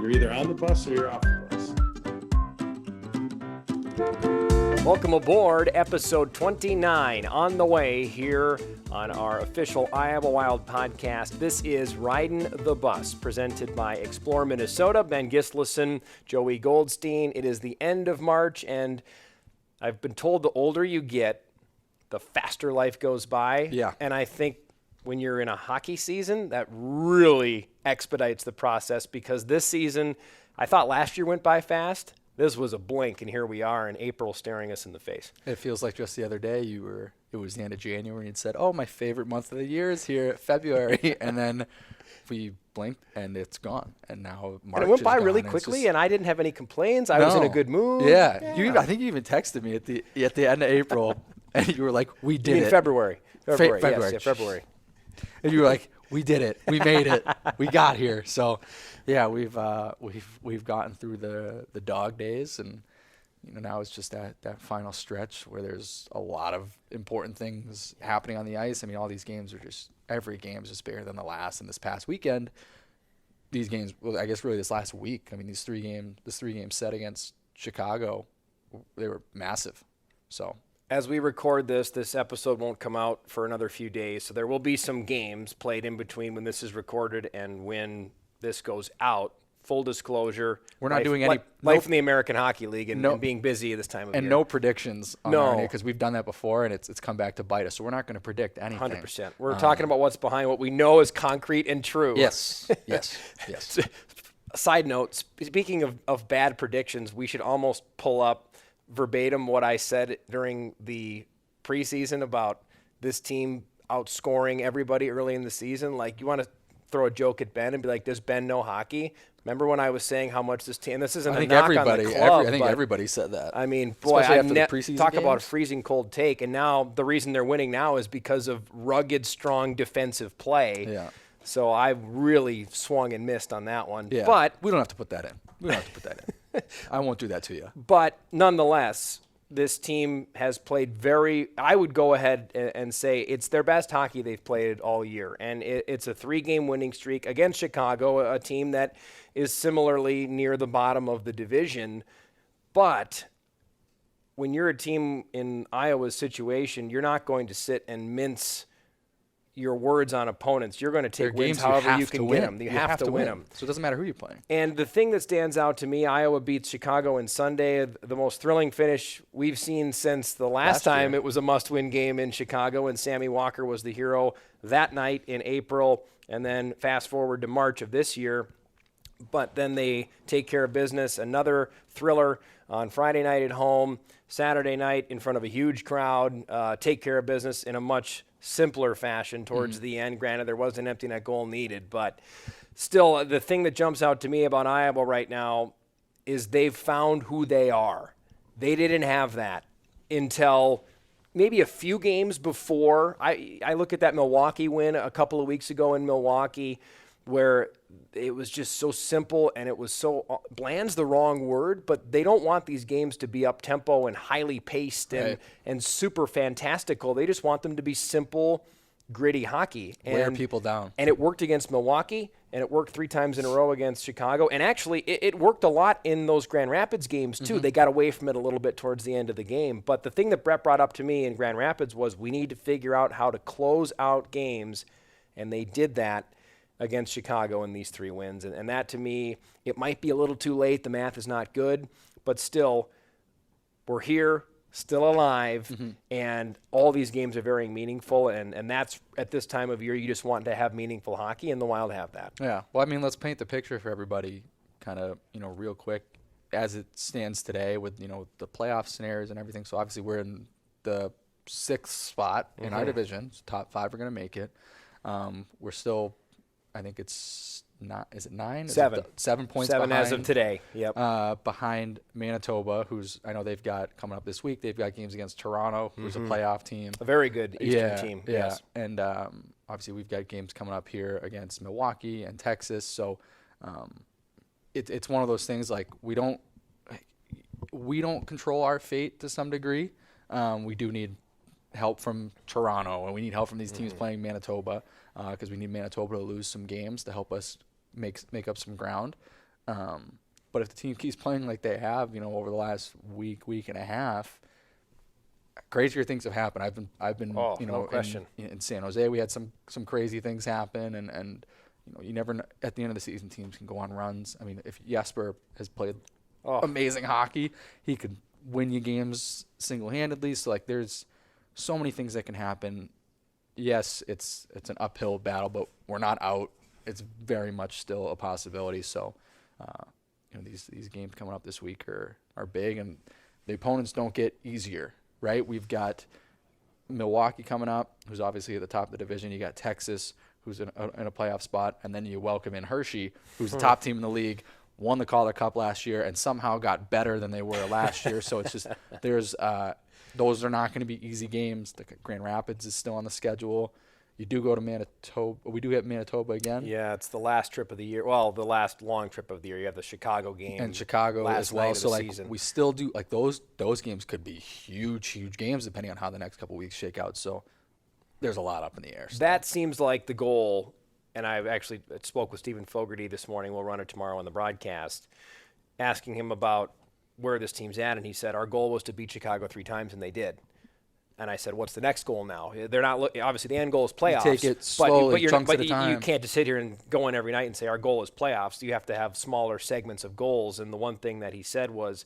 You're either on the bus or you're off the bus. Welcome aboard, episode 29, on the way here on our official Iowa Wild podcast. This is Ridin the Bus, presented by Explore Minnesota. Ben Gislason, Joey Goldstein. It is the end of March, and I've been told the older you get, the faster life goes by. Yeah. And I think when you're in a hockey season, that really expedites the process, because this season, I thought last year went by fast. This was a blink, and here we are in April staring us in the face. It feels like just the other day it was the end of January and said, oh, my favorite month of the year is here, February. And then we blinked and it's gone. And now March And it went is by gone, really and quickly, and I didn't have any complaints. I was in a good mood. Yeah. I think you even texted me at the end of April, and you were like, we did it. February. February. February. Yes, yeah, February. And you were like, we did it. We made it. We got here. So, yeah, we've gotten through the dog days, and now it's just that final stretch where there's a lot of important things happening on the ice. I mean, all these games are just every game is just bigger than the last. And this past weekend, these games, well, I guess really this last week, I mean, this three game set against Chicago, they were massive. So. As we record this episode won't come out for another few days, so there will be some games played in between when this is recorded and when this goes out. Full disclosure, we're not doing any life in the American Hockey League and being busy this time of year. And no predictions on our end, because we've done that before and it's come back to bite us. So we're not going to predict anything. 100%. We're talking about what's behind what we know is concrete and true. Yes. Side note, speaking of bad predictions, we should almost pull up verbatim what I said during the preseason about this team outscoring everybody early in the season. Like, you want to throw a joke at Ben and be like, does Ben know hockey? Remember when I was saying how much this team, this isn't a knock on the club. I think everybody said that. I mean, boy, talk about a freezing cold take. And now the reason they're winning now is because of rugged, strong defensive play. Yeah. So I really swung and missed on that one. Yeah. But we don't have to put that in. I won't do that to you. But nonetheless, this team has played I would go ahead and say it's their best hockey they've played all year. And it's a 3-game winning streak against Chicago, a team that is similarly near the bottom of the division. But when you're a team in Iowa's situation, you're not going to sit and mince your words on opponents. You're going to take wins however you can get them. You have to win them. So it doesn't matter who you're playing. And the thing that stands out to me, Iowa beats Chicago on Sunday, the most thrilling finish we've seen since the last time it was a must-win game in Chicago, and Sammy Walker was the hero that night in April, and then fast forward to March of this year. But then they take care of business, another thriller on Friday night at home, Saturday night in front of a huge crowd, take care of business in a much simpler fashion towards the end. Granted, there was an empty net goal needed, but still, the thing that jumps out to me about Iowa right now is they've found who they are. They didn't have that until maybe a few games before. I look at that Milwaukee win a couple of weeks ago in Milwaukee, where it was just so simple, and it was so bland's the wrong word, but they don't want these games to be up tempo and highly paced and super fantastical. They just want them to be simple, gritty hockey. Wear people down. And it worked against Milwaukee, and it worked 3 times in a row against Chicago. And actually, it worked a lot in those Grand Rapids games too. They got away from it a little bit towards the end of the game. But the thing that Brett brought up to me in Grand Rapids was we need to figure out how to close out games, and they did that against Chicago in these 3 wins. And that, to me, it might be a little too late. The math is not good. But still, we're here, still alive, and all these games are very meaningful. And that's, at this time of year, you just want to have meaningful hockey, and the Wild have that. Yeah. Well, I mean, let's paint the picture for everybody kind of, real quick as it stands today with, the playoff scenarios and everything. So, obviously, we're in the 6th spot in our division. So top 5 are going to make it. We're still... I think it's not. Is it 9? 7. 7 points. 7 behind, as of today. Yep. Behind Manitoba, who's I know they've got coming up this week. They've got games against Toronto, who's a playoff team. A very good Eastern team. Yeah. Yes. And obviously we've got games coming up here against Milwaukee and Texas. So it's one of those things like we don't control our fate to some degree. We do need help from Toronto, and we need help from these teams playing Manitoba, because we need Manitoba to lose some games to help us make up some ground. But if the team keeps playing like they have, over the last week and a half, crazier things have happened. I've been no question. In San Jose, we had some crazy things happen, and you never know, at the end of the season, teams can go on runs. I mean, if Jesper has played amazing hockey, he could win you games single-handedly. So there's so many things that can happen. Yes, it's an uphill battle, but we're not out. It's very much still a possibility. So, these games coming up this week are big, and the opponents don't get easier, right? We've got Milwaukee coming up, who's obviously at the top of the division. You got Texas, who's in a playoff spot, and then you welcome in Hershey, who's the top team in the league, won the Calder Cup last year, and somehow got better than they were last year. So it's just those are not going to be easy games. The Grand Rapids is still on the schedule. You do go to Manitoba. We do get Manitoba again. Yeah, it's the last trip of the year. Well, the last long trip of the year. You have the Chicago game. And Chicago as well. So season. We still do those games could be huge games depending on how the next couple of weeks shake out. So there's a lot up in the air. So. That seems like the goal. And I actually spoke with Stephen Fogarty this morning. We'll run it tomorrow on the broadcast, asking him about where this team's at. And he said, our goal was to beat Chicago 3 times, and they did. And I said, what's the next goal now? They're not obviously the end goal is playoffs. You take it slowly, chunks at a time. You can't just sit here and go in every night and say our goal is playoffs. You have to have smaller segments of goals. And the one thing that he said was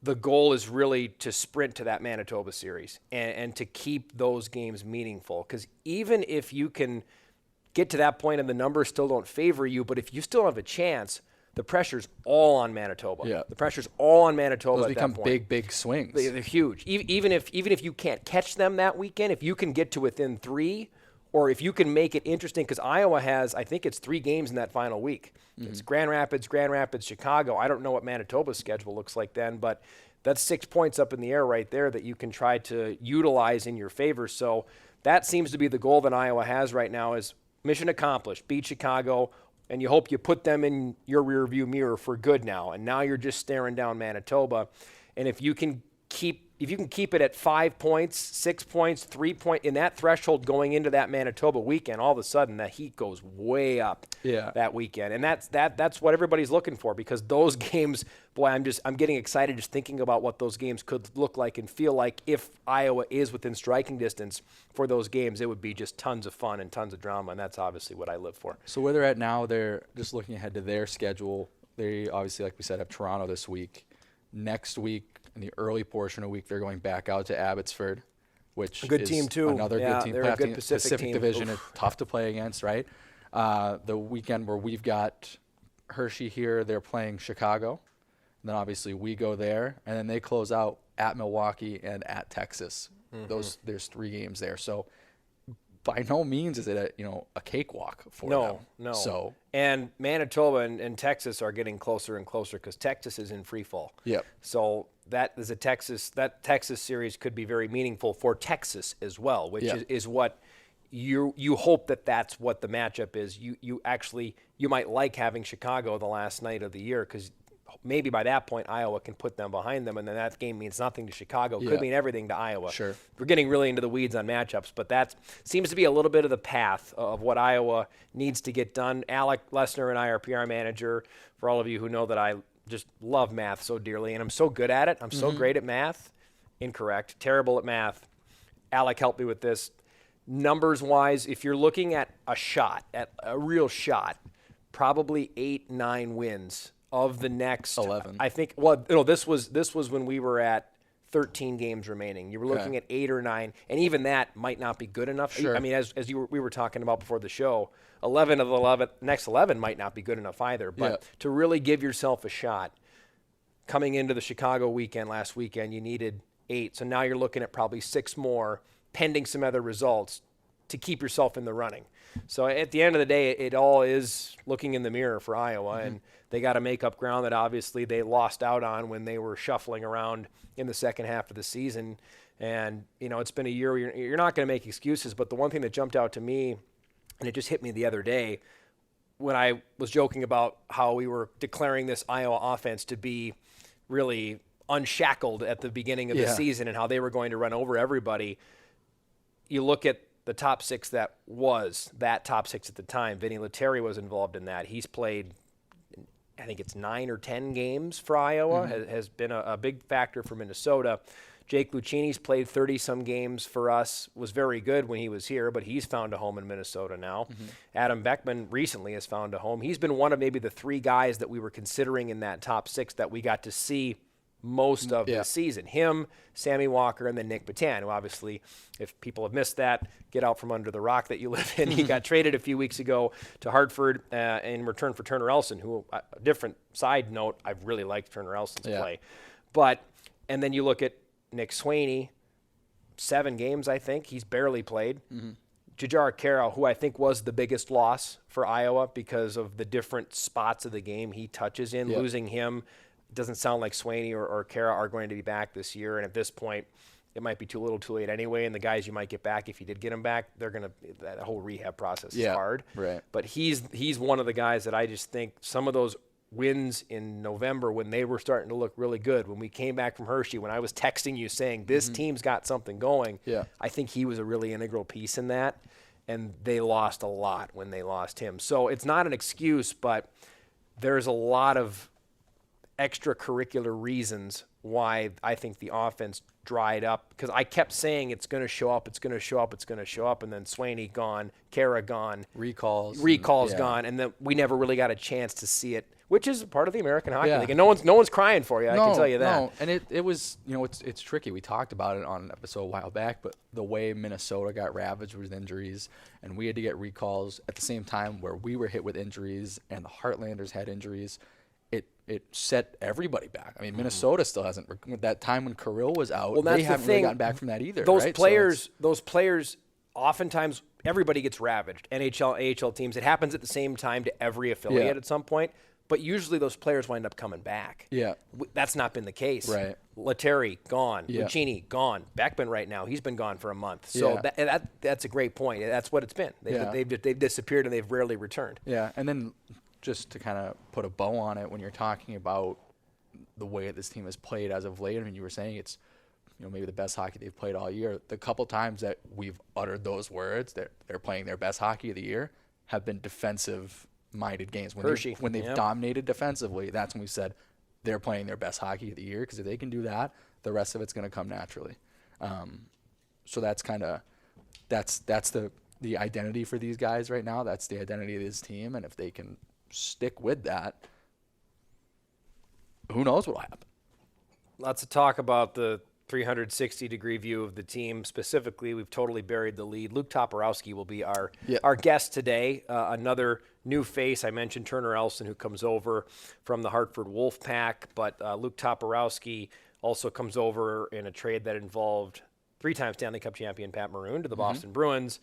the goal is really to sprint to that Manitoba series and to keep those games meaningful. Because even if you can get to that point and the numbers still don't favor you, but if you still have a chance, the pressure's all on Manitoba. Yeah. The pressure's all on Manitoba. Those at become that point. big swings. They're huge. Even if you can't catch them that weekend, if you can get to within 3, or if you can make it interesting, because Iowa has, I think it's 3 games in that final week. Mm-hmm. It's Grand Rapids, Chicago. I don't know what Manitoba's schedule looks like then, but that's 6 points up in the air right there that you can try to utilize in your favor. So that seems to be the goal that Iowa has right now is mission accomplished, beat Chicago, and you hope you put them in your rearview mirror for good now. And now you're just staring down Manitoba. And if you can keep it at 5 points, 6 points, 3 points in that threshold going into that Manitoba weekend, all of a sudden that heat goes way up that weekend. And that's what everybody's looking for, because those games, boy, I'm getting excited just thinking about what those games could look like and feel like if Iowa is within striking distance for those games. It would be just tons of fun and tons of drama, and that's obviously what I live for. So where they're at now, they're just looking ahead to their schedule. They obviously, like we said, have Toronto this week. Next week, in the early portion of the week, they're going back out to Abbotsford, which a good is team too. Another good team. They're a good Pacific team. Division. It's tough to play against, right? The weekend where we've got Hershey here, they're playing Chicago. And then obviously we go there, and then they close out at Milwaukee and at Texas. Mm-hmm. There's 3 games there. So by no means is it a cakewalk for them. No. So and Manitoba and Texas are getting closer and closer because Texas is in free fall. Yep. So that Texas series could be very meaningful for Texas as well, which is what you hope that's what the matchup is. You might like having Chicago the last night of the year, because maybe by that point Iowa can put them behind them, and then that game means nothing to Chicago. Could mean everything to Iowa. Sure. We're getting really into the weeds on matchups, but that seems to be a little bit of the path of what Iowa needs to get done. Alec Lesnar and I are PR manager. For all of you who know that I just love math so dearly, and I'm so good at it. I'm so great at math. Incorrect. Terrible at math. Alec helped me with this. Numbers-wise, if you're looking at a real shot, probably 8-9 wins of the next 11. I think. Well, this was when we were at 13 games remaining. You were looking at 8 or 9, and even that might not be good enough. Sure. I mean, as we were talking about before the show, 11 of the next 11 might not be good enough either. But to really give yourself a shot, coming into the Chicago weekend last weekend, you needed 8. So now you're looking at probably 6 more, pending some other results, to keep yourself in the running. So at the end of the day, it all is looking in the mirror for Iowa, and they got to make up ground that obviously they lost out on when they were shuffling around in the second half of the season. And, it's been a year where you're not going to make excuses, but the one thing that jumped out to me, and it just hit me the other day, when I was joking about how we were declaring this Iowa offense to be really unshackled at the beginning of the season and how they were going to run over everybody, you look at the top 6 top 6 at the time. Vinny Lettieri was involved in that. He's played I think it's 9 or 10 games for Iowa, has been a big factor for Minnesota. Jake Lucchini's played 30-some games for us, was very good when he was here, but he's found a home in Minnesota now. Adam Beckman recently has found a home. He's been one of maybe the 3 guys that we were considering in that top 6 that we got to see most of the season. Him, Sammy Walker, and then Nick Patan, who obviously, if people have missed that, get out from under the rock that you live in. He got traded a few weeks ago to Hartford in return for Turner Elson, who, a different side note, I've really liked Turner Elson's play. And then you look at Nick Swaney, 7 games, I think. He's barely played. Jujhar Kara, who I think was the biggest loss for Iowa because of the different spots of the game he touches in. Losing him, it doesn't sound like Swaney or Kara are going to be back this year. And at this point, it might be too little too late anyway. And the guys you might get back, if you did get them back, they're going to – that whole rehab process is hard. Right. But he's one of the guys that I just think some of those wins in November when they were starting to look really good, when we came back from Hershey, when I was texting you saying this team's got something going, I think he was a really integral piece in that. And they lost a lot when they lost him. So it's not an excuse, but there's a lot of extracurricular reasons why I think the offense dried up, because I kept saying it's going to show up, it's going to show up, it's going to show up, and then Swaney gone, Kara gone, recalls gone, and then we never really got a chance to see it, which is part of the American Hockey League. And no one's crying for you, I can tell you that. No, and it was, it's tricky. We talked about it on an episode a while back, but the way Minnesota got ravaged with injuries, and we had to get recalls at the same time where we were hit with injuries and the Heartlanders had injuries, it set everybody back. I mean, Minnesota still hasn't – that time when Kirill was out, they haven't really gotten back from that either. Those players, oftentimes everybody gets ravaged. NHL, AHL teams, it happens at the same time to every affiliate at some point. But usually those players wind up coming back. That's not been the case. Right. Lettieri, gone. Lucchini, gone. Beckman right now, he's been gone for a month. So that's a great point. That's what it's been. They've disappeared and they've rarely returned. Yeah, and then just to kind of put a bow on it, when you're talking about the way this team has played as of late, I mean, you were saying it's maybe the best hockey they've played all year. The couple times that we've uttered those words, that they're playing their best hockey of the year, have been defensive-minded games. When they've dominated defensively, that's when we said they're playing their best hockey of the year, because if they can do that, the rest of it's going to come naturally. So that's kind of that's the identity for these guys right now. That's the identity of this team, and if they can stick with that, who knows what will happen. Lots of talk about the 360-degree view of the team. Specifically, we've totally buried the lead. Luke Toporowski will be our guest today. Another new face. I mentioned Turner Elson, who comes over from the Hartford Wolfpack, but Luke Toporowski also comes over in a trade that involved 3-time Stanley Cup champion Pat Maroon to the Boston Bruins.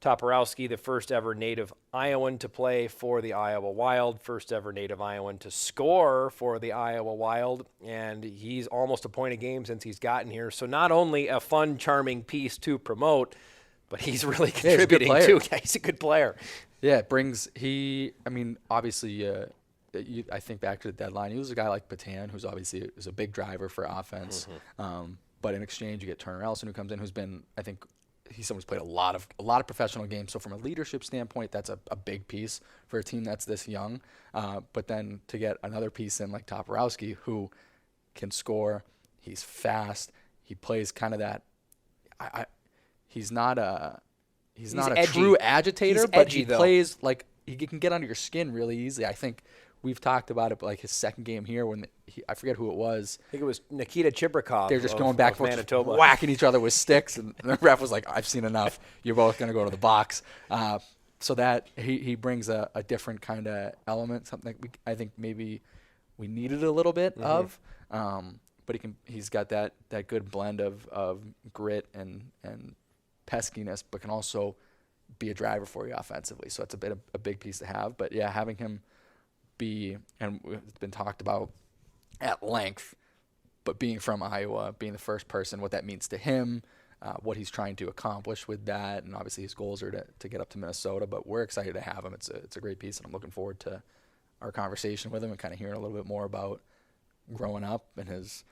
Toporowski, the first ever native Iowan to play for the Iowa Wild, first ever native Iowan to score for the Iowa Wild, and he's almost a point a game since he's gotten here. So not only a fun, charming piece to promote, but he's really contributing too. Yeah, he's a good player. Yeah, obviously, I think back to the deadline, he was a guy like Patan, who's obviously is a big driver for offense. But in exchange, you get Turner Elson, who comes in, who's been, I think, he's someone who's played a lot of professional games. So from a leadership standpoint, that's a big piece for a team that's this young. But then to get another piece in like Toporowski, who can score, he's fast, he plays kind of that. He's not a true agitator, but he plays like he can get under your skin really easily. I think we've talked about it, but like his second game here, when I forget who it was. I think it was Nikita Chibrikov. They're just going back and forth, Manitoba, whacking each other with sticks, and the ref was like, "I've seen enough. You're both going to go to the box." So that he brings a different kind of element, something I think maybe we needed a little bit of. But he's got that good blend of grit and peskiness, but can also be a driver for you offensively. So it's a big piece to have. But yeah, having him be, and it's been talked about at length, but being from Iowa, being the first person, what that means to him, what he's trying to accomplish with that, and obviously his goals are to get up to Minnesota. But we're excited to have him. It's a great piece, and I'm looking forward to our conversation with him and kind of hearing a little bit more about growing up and his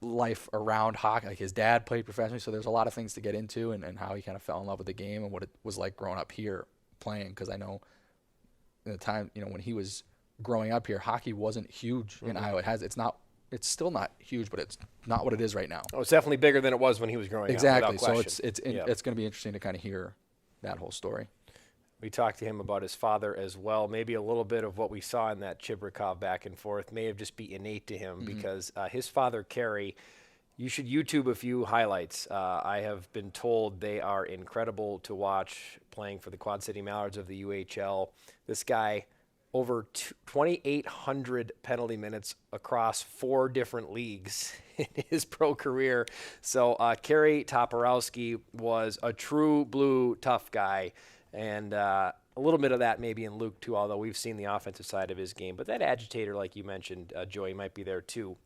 life around hockey. Like his dad played professionally, so there's a lot of things to get into, and how he kind of fell in love with the game and what it was like growing up here playing. Because I know in the time, when he was growing up here, hockey wasn't huge in Iowa. It's still not huge, but it's not what it is right now. Oh, it's definitely bigger than it was when he was growing Exactly. up. So Question. it's going to be interesting to kind of hear that whole story. We talked to him about his father as well. Maybe a little bit of what we saw in that Chibrikov back and forth may have just be innate to him because his father, Kerry, you should YouTube a few highlights. I have been told they are incredible to watch playing for the Quad City Mallards of the UHL. This guy, over 2,800 penalty minutes across 4 different leagues in his pro career. So Kerry Toporowski was a true blue tough guy. And a little bit of that maybe in Luke, too, although we've seen the offensive side of his game. But that agitator, like you mentioned, Joey, might be there, too.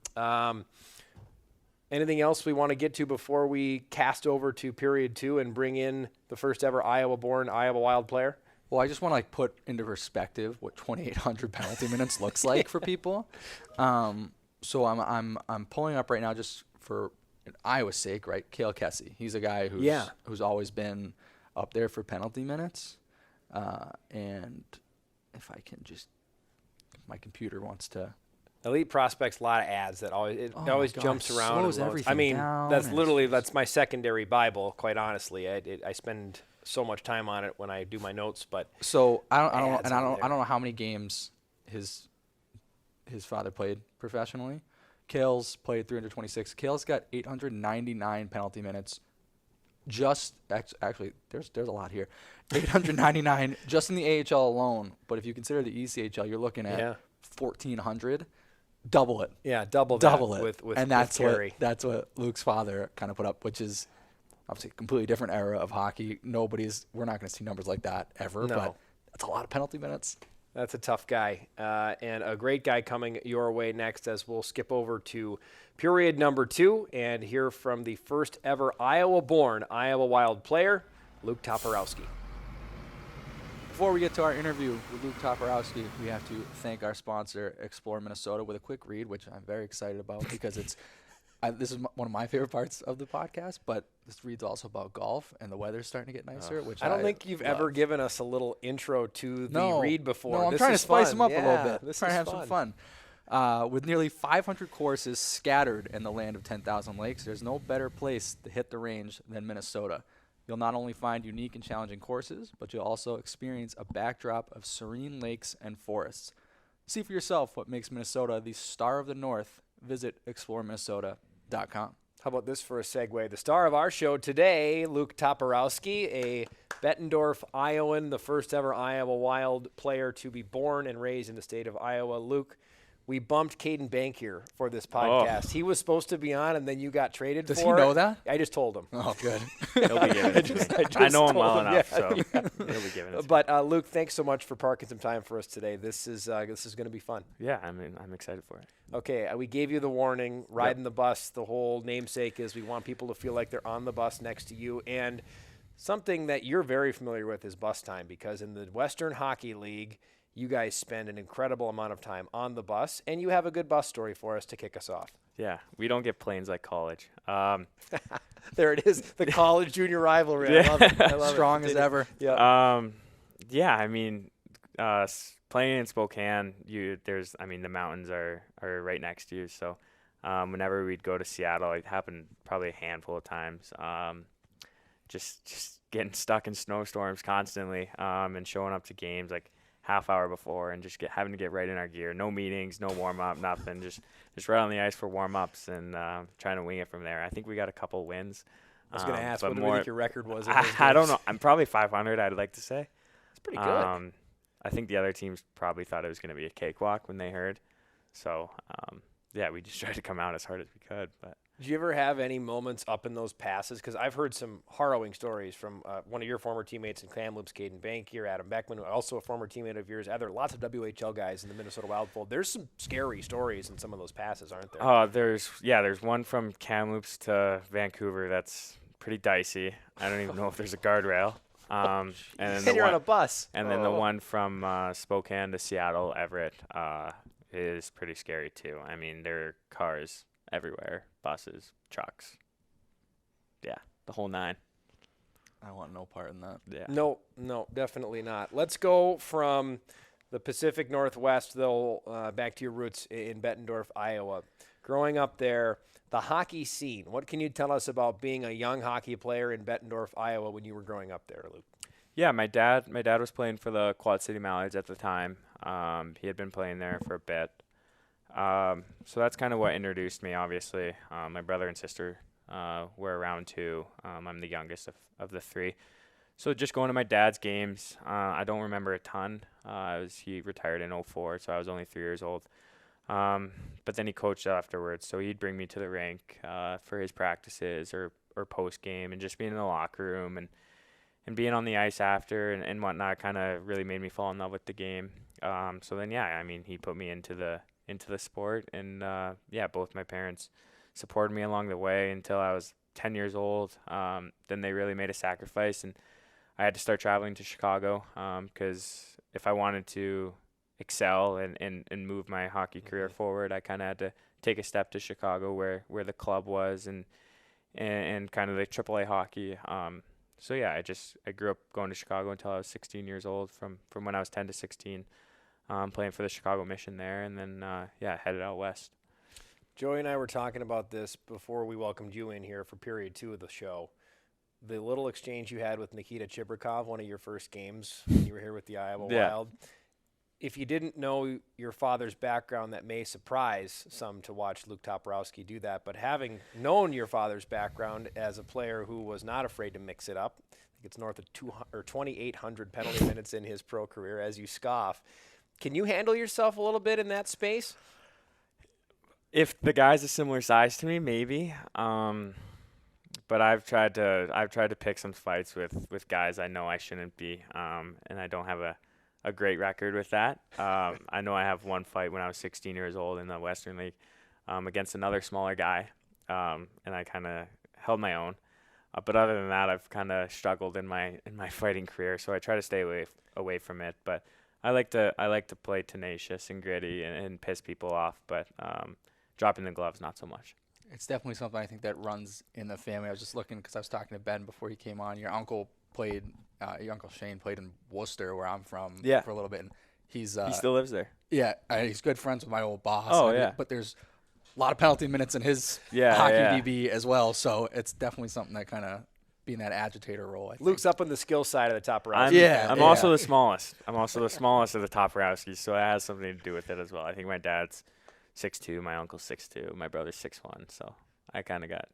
Anything else we want to get to before we cast over to period 2 and bring in the first ever Iowa-born Iowa Wild player? Well, I just want to put into perspective what 2,800 penalty minutes looks like for people. So I'm pulling up right now just for Iowa's sake, right? Cale Kessie. He's a guy who's always been up there for penalty minutes. And if I can just, my computer wants to. Elite Prospects, a lot of ads that always jumps around. Slows everything I mean, down. that's my secondary Bible, quite honestly. I spend so much time on it when I do my notes, but so I don't know how many games his father played professionally. Cale's played 326. Cale's got 899 penalty minutes. Just actually, there's a lot here. 899 just in the AHL alone. But if you consider the ECHL, you're looking at 1,400. Double it. Yeah, double it. With and that's Kerry. That's what Luke's father kind of put up, which is obviously a completely different era of hockey. We're not going to see numbers like that ever. No. But that's a lot of penalty minutes. That's a tough guy, and a great guy coming your way next as we'll skip over to period number 2 and hear from the first ever Iowa-born Iowa Wild player, Luke Toporowski. Before we get to our interview with Luke Toporowski, we have to thank our sponsor, Explore Minnesota, with a quick read, which I'm very excited about because this is one of my favorite parts of the podcast, but this read's also about golf, and the weather's starting to get nicer, which I don't think you've ever given us a little intro to the read before. No, I'm this trying to is spice fun. them up a little bit. This trying is to have some fun. With nearly 500 courses scattered in the land of 10,000 lakes, there's no better place to hit the range than Minnesota. You'll not only find unique and challenging courses, but you'll also experience a backdrop of serene lakes and forests. See for yourself what makes Minnesota the star of the North. Visit exploreminnesota.com. How about this for a segue? The star of our show today, Luke Toporowski, a Bettendorf Iowan, the first ever Iowa Wild player to be born and raised in the state of Iowa. Luke, we bumped Caden Bank here for this podcast. He was supposed to be on, and then you got traded Does for. he know that? I just told him. Oh, good. He'll be giving it to me. I know him well enough, so he'll be giving it to me. But Luke, thanks so much for parking some time for us today. This is going to be fun. Yeah, I mean, I'm excited for it. Okay, we gave you the warning, riding the bus. The whole namesake is we want people to feel like they're on the bus next to you. And something that you're very familiar with is bus time, because in the Western Hockey League, you guys spend an incredible amount of time on the bus, and you have a good bus story for us to kick us off. Yeah, we don't get planes like college. There it is, the college junior rivalry. I love it. I love Strong it. as ever. Yeah. Yeah, I mean, playing in Spokane, the mountains are right next to you. So whenever we'd go to Seattle, it happened probably a handful of times. Just getting stuck in snowstorms constantly, and showing up to games like half hour before and just having to get right in our gear. No meetings, no warm up, nothing. Just right on the ice for warm ups and trying to wing it from there. I think we got a couple wins. I was going to ask, what do you think your record was? I don't know. I'm probably 500. I'd like to say. It's pretty good. I think the other teams probably thought it was going to be a cakewalk when they heard. So yeah, we just tried to come out as hard as we could. But did you ever have any moments up in those passes? Because I've heard some harrowing stories from one of your former teammates in Kamloops, Caden Bankier, Adam Beckman, also a former teammate of yours. Lots of WHL guys in the Minnesota Wild fold. There's some scary stories in some of those passes, aren't there? There's one from Kamloops to Vancouver that's pretty dicey. I don't even know if there's a guardrail. And then you're on a bus. And then the one from Spokane to Seattle, Everett, is pretty scary too. I mean, there are cars everywhere, buses, trucks. Yeah, the whole nine. I want no part in that. Yeah. No, definitely not. Let's go from the Pacific Northwest, though, back to your roots in Bettendorf, Iowa. Growing up there, the hockey scene, what can you tell us about being a young hockey player in Bettendorf, Iowa when you were growing up there, Luke? Yeah, my dad was playing for the Quad City Mallards at the time. He had been playing there for a bit. So that's kind of what introduced me, obviously. My brother and sister were around too. I'm the youngest of the three. So just going to my dad's games, I don't remember a ton. He retired in 2004, so I was only 3 years old. But then he coached afterwards, so he'd bring me to the rink for his practices or post game, and just being in the locker room and being on the ice after and whatnot kind of really made me fall in love with the game. So then, he put me into the sport, and both my parents supported me along the way until I was 10 years old. Then they really made a sacrifice, and I had to start traveling to Chicago because if I wanted to excel and move my hockey career forward, I kind of had to take a step to Chicago where the club was and kind of the AAA hockey. I grew up going to Chicago until I was 16 years old, from when I was 10 to 16, playing for the Chicago Mission there, and then headed out west. Joey and I were talking about this before we welcomed you in here for period 2 of the show. The little exchange you had with Nikita Chibrikov, one of your first games when you were here with the Iowa Wild. If you didn't know your father's background, that may surprise some to watch Luke Toporowski do that. But having known your father's background as a player who was not afraid to mix it up, I think it's north of 2,800 penalty minutes in his pro career, as you scoff. Can you handle yourself a little bit in that space? If the guy's a similar size to me, maybe. But I've tried to pick some fights with guys I know I shouldn't be, and I don't have a great record with that. I know I have one fight when I was 16 years old in the Western League against another smaller guy, and I kind of held my own. But other than that, I've kind of struggled in my fighting career, so I try to stay away from it. But I like to play tenacious and gritty and piss people off, but dropping the gloves not so much. It's definitely something I think that runs in the family. I was just looking because I was talking to Ben before he came on. Your uncle Shane played in Worcester, where I'm from, for a little bit. And he still lives there. Yeah, he's good friends with my old boss. Oh, yeah. But there's a lot of penalty minutes in his hockey DB as well. So it's definitely something that kind of being that agitator role, I think. Luke's up on the skill side of the Toporowski. I'm also the smallest. I'm also the smallest of the Toporowskis, so it has something to do with it as well. I think my dad's 6'2", my uncle's 6'2", my brother's 6'1", so I kind of got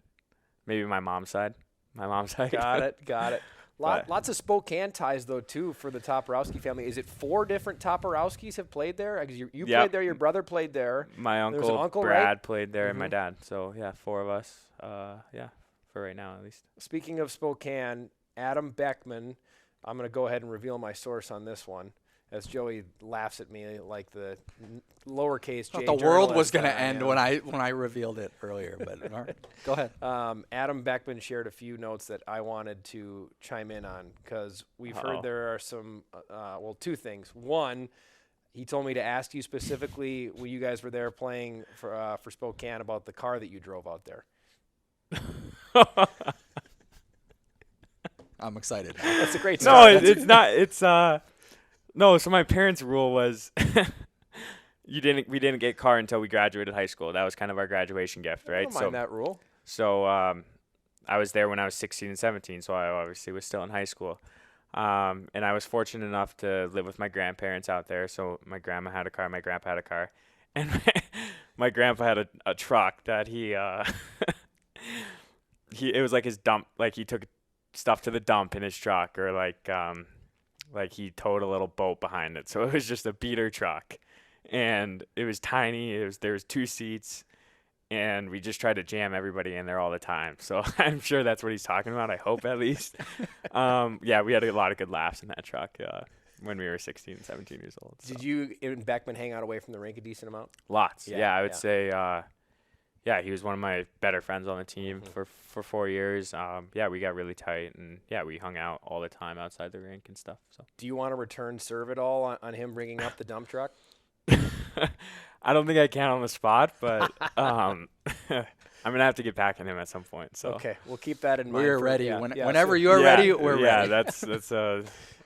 maybe my mom's side. Got it. Lots of Spokane ties, though, too, for the Toporowski family. Is it 4 different Toporowskis have played there? You played there, your brother played there. My uncle Brad, right? Played there, and my dad. So, 4 of us, for right now at least. Speaking of Spokane, Adam Beckman, I'm going to go ahead and reveal my source on this one, as Joey laughs at me like the lowercase j. The world was going to end when I revealed it earlier, but go ahead. Adam Beckman shared a few notes that I wanted to chime in on because we've heard there are some, 2 things. One, he told me to ask you specifically when you guys were there playing for Spokane about the car that you drove out there. I'm excited. That's a great story. No, it's not. It's no. So my parents' rule was we didn't get a car until we graduated high school. That was kind of our graduation gift, right? I don't mind that rule. So I was there when I was 16 and 17, so I obviously was still in high school. And I was fortunate enough to live with my grandparents out there. So my grandma had a car, my grandpa had a car, and my grandpa had a truck that it was like his dump, like he took stuff to the dump in his truck, or like he towed a little boat behind it. So it was just a beater truck, and it was tiny. There was 2 seats, and we just tried to jam everybody in there all the time. So I'm sure that's what he's talking about. I hope at least. We had a lot of good laughs in that truck when we were 16 and 17 years old. So. Did you and Beckman hang out away from the rink a decent amount? Lots. Yeah, I would say. He was one of my better friends on the team for 4 years. We got really tight, and we hung out all the time outside the rink and stuff. So, do you want to return serve at all on him bringing up the dump truck? I don't think I can on the spot, but I'm gonna have to get back at him at some point. So okay, we'll keep that in mind. We're ready. Whenever you're ready, we're ready. Yeah, that's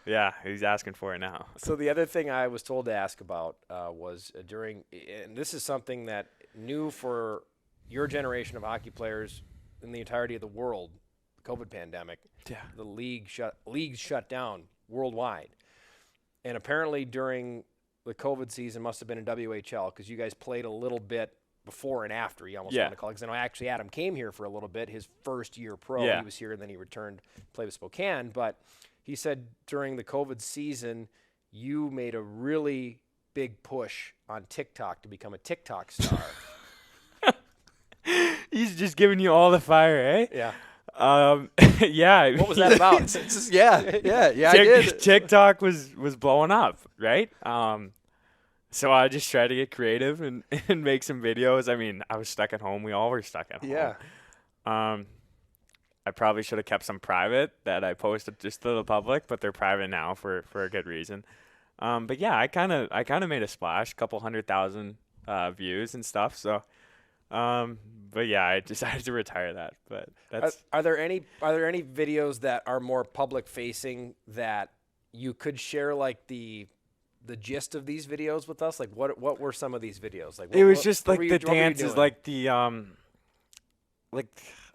Yeah, he's asking for it now. So the other thing I was told to ask about was during, and this is something that new for your generation of hockey players in the entirety of the world, the COVID pandemic. Yeah. The leagues shut down worldwide, and apparently during the COVID season must have been in WHL because you guys played a little bit before and after. You almost want to call it, because I know actually Adam came here for a little bit, his first year pro. Yeah. He was here and then he returned to play with Spokane, but he said during the COVID season, you made a really big push on TikTok to become a TikTok star. He's just giving you all the fire, eh? Yeah. Yeah. What was that about? It's just, I did. TikTok was blowing up, right? So I just tried to get creative and make some videos. I mean, I was stuck at home. We all were stuck at home. Yeah. I probably should have kept some private that I posted just to the public, but they're private now for a good reason. But yeah, I kind of made a splash, couple 100,000 views and stuff. So, but yeah, I decided to retire that. But that's Are there any videos that are more public facing that you could share, like the gist of these videos with us? Like what were some of these videos? Like it was what just were like you- the what were you dances, doing? like the like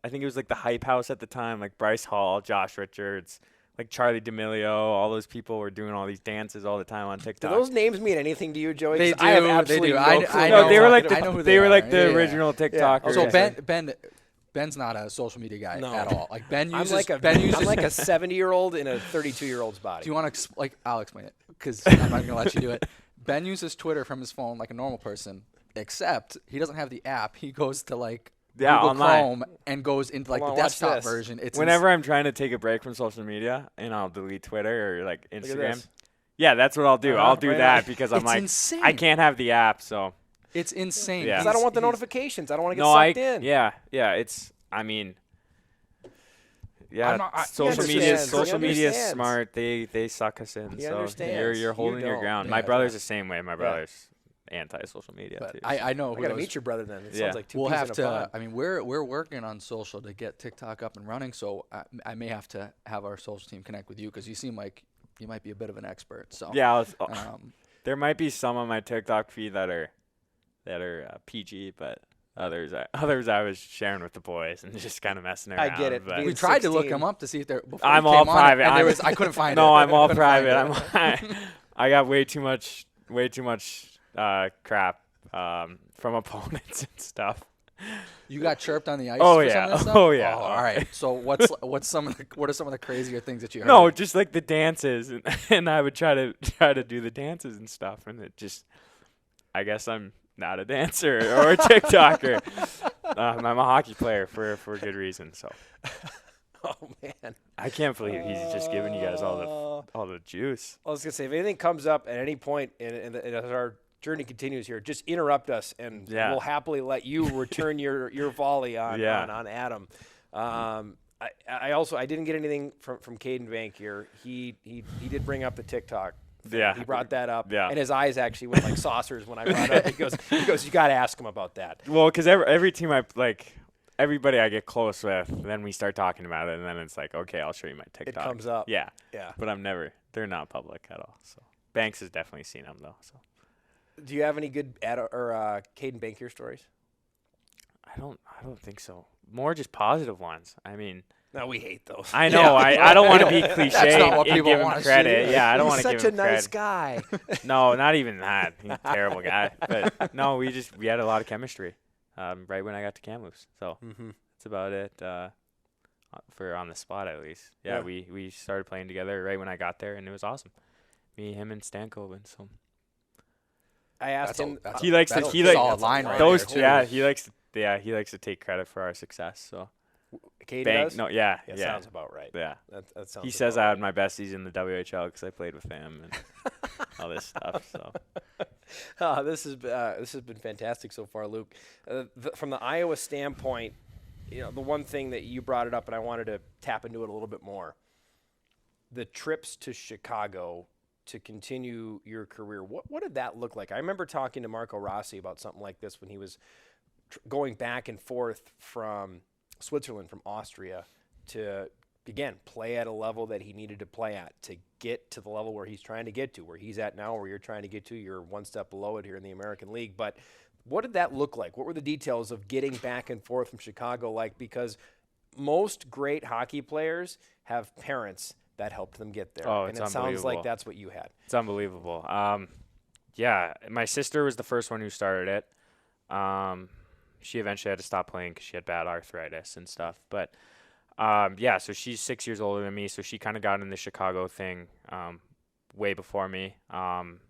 I think it was like the Hype House at the time, like Bryce Hall, Josh Richards, like Charlie D'Amelio. All those people were doing all these dances all the time on Do TikTok. those names mean anything to you, Joey? They 'Cause I have do, they absolutely do. no I clue. know no, they were like I know who they were they like are. the Yeah, yeah. original TikTokers. Also, Ben's not a social media guy No. at all. Like Ben I'm uses. like a Ben uses. I'm like a 70-year-old in a 32-year-old's body. Do you want to like? I'll explain it because I'm not gonna let you do it. Ben uses Twitter from his phone like a normal person, except he doesn't have the app. He goes to like Yeah, Google online. Chrome and goes into like Hold the on, watch desktop this. version. It's Whenever I'm trying to take a break from social media and I'll delete Twitter or like Look at Instagram. this. Yeah, that's what I'll do. Uh-huh, I'll do right that on. because I'm It's like insane. I can't have the app, so It's insane. Yeah. 'Cause I don't want the He's- notifications. I don't want to get no, sucked in. yeah. It's I mean, yeah, I'm not- I- social he media is understands. He smart. They suck us in. He So understands. you're You holding your don't. ground. Yeah, My yeah. brother's the same way. My brother's anti-social media But too. I know. I who got to those- meet your brother then. It Yeah. sounds like two We'll peas have in a to. pod. I mean, we're working on social to get TikTok up and running. So I may have to have our social team connect with you because you seem like you might be a bit of an expert. So yeah, Um, there might be some on my TikTok feed that are PG, but others I was sharing with the boys and just kind of messing I around. get it. but- Being we tried to look 16. them up to see if they're. before I'm we all came on, private. and there I'm- was I couldn't find it. No, I'm all Couldn't find private. it. I got way too much crap from opponents and stuff. You got chirped on the ice. Oh, for yeah. Some of this stuff? Oh, yeah. all right. So what are some of the crazier things that you heard? No, just like the dances, and I would try to do the dances and stuff, and it just, I guess I'm not a dancer or a TikToker. I'm a hockey player for a good reason. So Oh man. I can't believe he's just giving you guys all the juice. I was gonna say, if anything comes up at any point, and as our journey continues here, just interrupt us, and Yeah. we'll happily let you return your volley on Yeah. on Adam. I didn't get anything from Caden Bank here. He did bring up the TikTok. Yeah. He brought that up. Yeah. And his eyes actually went like saucers when I brought it up. He goes, you got to ask him about that. Well, because every team everybody I get close with, then we start talking about it, and then it's like, okay, I'll show you my TikTok. comes up. Yeah. Yeah. But they're not public at all. So Banks has definitely seen them though. So Do you have any good Caden Bankier stories? I don't think so. More just positive ones. I mean, No, we hate those. I know. I don't want to be That's cliche not what and people give him wanna credit. see. Yeah, I don't He's want to give such a him nice credit. guy. No, not even that. He's a terrible guy. But no, we had a lot of chemistry right when I got to Kamloops. So that's about it for on the spot at least. Yeah, Yeah. we started playing together right when I got there, and it was awesome. Me, him, and Stanko, and so I asked him. He likes to- that's he a like- solid line right those there, two. too. Yeah, he likes to take credit for our success. So Caden Bank, does? no, yeah. Sounds about right. Yeah. That sounds. He says I about had my best season in the WHL because I played with him and all this stuff. So This has been fantastic so far, Luke. From the Iowa standpoint, the one thing that you brought it up, and I wanted to tap into it a little bit more. The trips to Chicago to continue your career. What did that look like? I remember talking to Marco Rossi about something like this when he was going back and forth from Switzerland, from Austria, to again, play at a level that he needed to play at to get to the level where he's trying to get to, where he's at now, where you're trying to get to. You're one step below it here in the American League. But what did that look like? What were the details of getting back and forth from Chicago like? Because most great hockey players have parents that helped them get there. Oh, and it's it sounds unbelievable. like that's what you had. It's unbelievable. Yeah, my sister was the first one who started it. She eventually had to stop playing because she had bad arthritis and stuff. But yeah, so she's 6 years older than me, so she kind of got in the Chicago thing way before me. And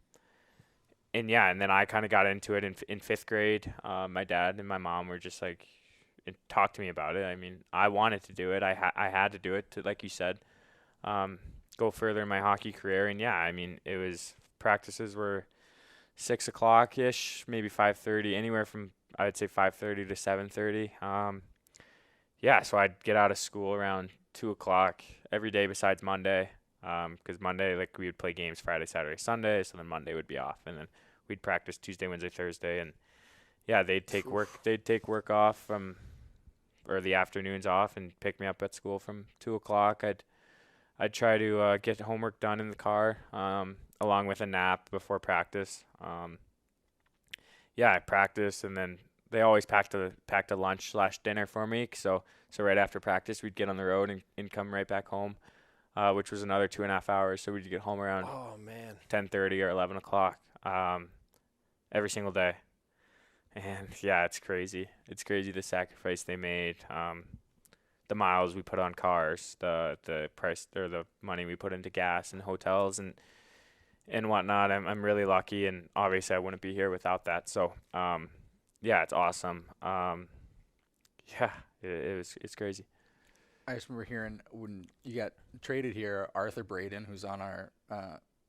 yeah, and then I kind of got into it in fifth grade. My dad and my mom were just like, talk to me about it. I mean, I wanted to do it. I had to do it to, like you said, go further in my hockey career. And yeah, I mean, it was practices were 6 o'clock ish, maybe 5:30, anywhere from I would say 5:30 to 7:30. Yeah, so I'd get out of school around 2 o'clock every day besides Monday, because Monday, like, we would play games Friday, Saturday, Sunday, so then Monday would be off, and then we'd practice Tuesday, Wednesday, Thursday, and yeah, they'd take work off or the afternoons off and pick me up at school from 2 o'clock. I'd try to get homework done in the car, along with a nap before practice. Yeah, I practiced, and then they always packed a lunch/dinner for me. So right after practice, we'd get on the road and come right back home, which was another 2.5 hours. So we'd get home around 10:30 or 11 o'clock every single day. And yeah, it's crazy. It's crazy the sacrifice they made. The miles we put on cars, the price or the money we put into gas and hotels and whatnot. I'm really lucky, and obviously I wouldn't be here without that. So yeah, it's awesome. Yeah, it's crazy. I just remember hearing when you got traded here, Arthur Braden, who's on our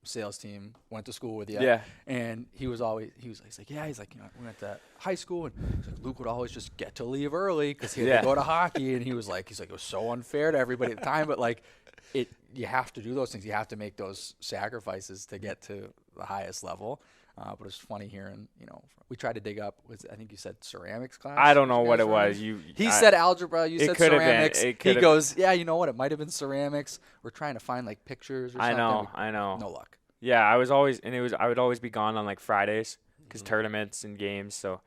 sales team, went to school with you. Yeah. And he's like, we went to high school, and he's like, Luke would always just get to leave early because he had to go to hockey. And he was like, it was so unfair to everybody at the time, but like, you have to do those things. You have to make those sacrifices to get to the highest level. But it's funny hearing, we tried to dig up, I think you said ceramics class? I don't know what it was. He said algebra, you said ceramics. He goes, yeah, you know what, it might have been ceramics. We're trying to find like pictures or something. I know. No luck. Yeah, I would always be gone on like Fridays because tournaments and games. So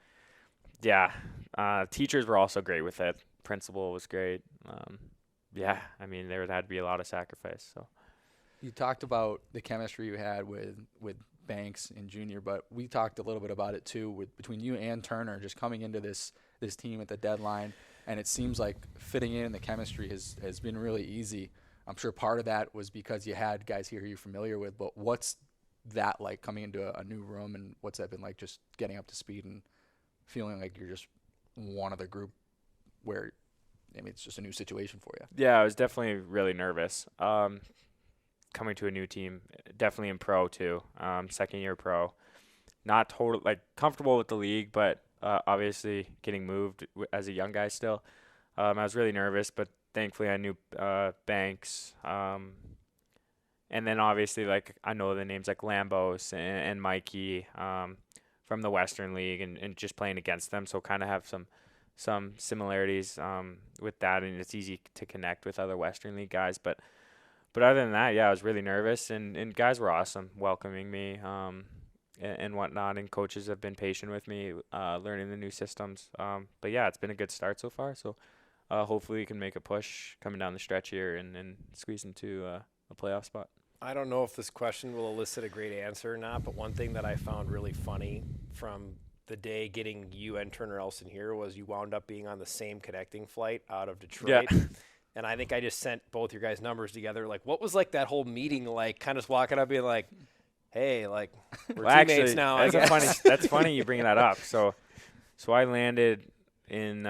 yeah, teachers were also great with it. Principal was great. Yeah, I mean, there had to be a lot of sacrifice. So you talked about the chemistry you had with Banks in junior, but we talked a little bit about it too between you and Turner just coming into this team at the deadline, and it seems like fitting in the chemistry has been really easy. I'm sure part of that was because you had guys here who you're familiar with, but what's that like coming into a new room, and what's that been like just getting up to speed and feeling like you're just one of the group where, I mean, it's just a new situation for you? Yeah, I was definitely really nervous. Coming to a new team, definitely in pro too, second year pro, not totally like comfortable with the league, but obviously getting moved as a young guy still. I was really nervous, but thankfully I knew Banks, and then obviously like I know the names like Lambos and Mikey from the Western League, and just playing against them, so kind of have some similarities with that, and it's easy to connect with other Western League guys, But other than that, yeah, I was really nervous, and guys were awesome, welcoming me and whatnot, and coaches have been patient with me, learning the new systems. But yeah, it's been a good start so far, so hopefully we can make a push coming down the stretch here and squeeze into a playoff spot. I don't know if this question will elicit a great answer or not, but one thing that I found really funny from the day getting you and Turner Elson here was you wound up being on the same connecting flight out of Detroit. Yeah. And I think I just sent both your guys' numbers together. Like, what was like that whole meeting like? Kind of walking up, being like, "Hey, like we're teammates actually, now." That's funny you bring that up. So I landed in.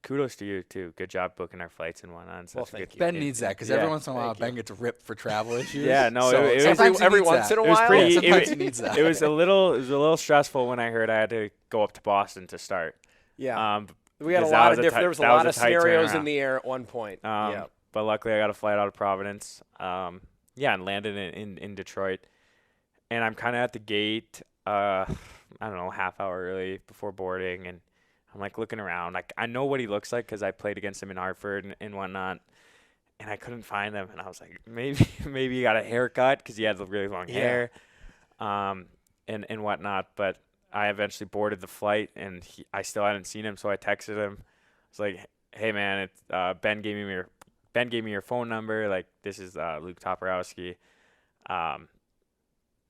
Kudos to you too. Good job booking our flights and whatnot. So well, thank you. Ben needs that because every once in a while Ben gets ripped for travel issues. Yeah, no, so it was every once in a while. Sometimes he needs that. It was a little stressful when I heard I had to go up to Boston to start. Yeah. We had a lot of different. There was a lot of scenarios turnaround in the air at one point. But luckily I got a flight out of Providence. And landed in Detroit. And I'm kind of at the gate. I don't know, half hour early before boarding, and I'm like looking around. Like I know what he looks like because I played against him in Hartford and whatnot. and I couldn't find him. And I was like, maybe he got a haircut because he had the really long hair, and whatnot. But I eventually boarded the flight, and I still hadn't seen him, so I texted him. I was like, hey man, it's Ben gave me your phone number. Like, this is Luke Toporowski.